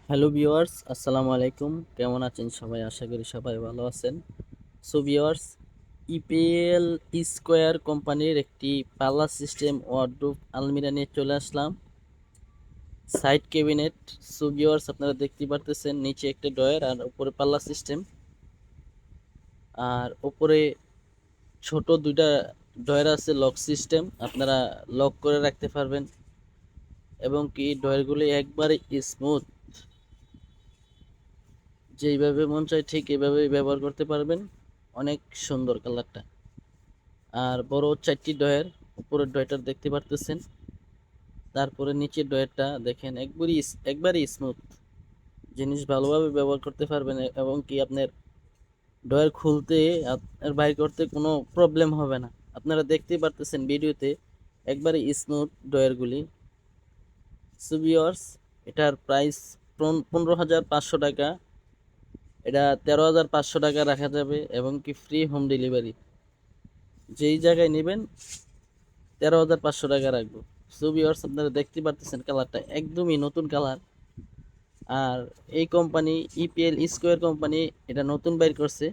Hello viewers, আসসালামু আলাইকুম। কেমন আছেন সবাই? আশা করি সবাই ভালো আছেন। সো ভিউয়ার্স, ইপিএল স্কোয়ার কোম্পানির একটি পাল্লা সিস্টেম ওয়ার্ডরোব আলমিরা নিয়ে চলে আসলাম। Side cabinet. সো ভিউয়ার্স, আপনারা দেখতে পারতেছেন নিচে একটা ডয়ার আর উপরে পাল্লা সিস্টেম, আর উপরে ছোট দুইটা ডয়ার আছে লক সিস্টেম, আপনারা লক করে রাখতে পারবেন এবং কি ডয়ারগুলি একবারে স্মুথ, যেইভাবে মন চায় ঠিক এইভাবেই ব্যবহার করতে পারবেন। অনেক সুন্দর কালারটা। আর বড় চারটি ডয়ের, উপরের ডয়টা দেখতে পারতেছেন, তারপরে নিচের ডয়েরটা দেখেন একবারই স্মুথ। জিনিস ভালোভাবে ব্যবহার করতে পারবেন এবং কি আপনার ডয়ের খুলতে আপনার বাইর করতে কোনো প্রবলেম হবে না। আপনারা দেখতেই পারতেছেন ভিডিওতে, একবারে স্মুথ ডয়েরগুলি। সো ভিউয়ার্স, এটার প্রাইস 15,500 টাকা। এটা 13,500 টাকা রাখা যাবে এবং কি ফ্রি হোম ডেলিভারি। যেই জায়গায় নেবেন 13,500 টাকা রাখবো। সো ভিউয়ার্স, আপনারা দেখতে পারতেছেন কালারটা একদমই নতুন কালার। আর এই কোম্পানি ইপিএল স্কোয়ার কোম্পানি এটা নতুন বাইর করছে।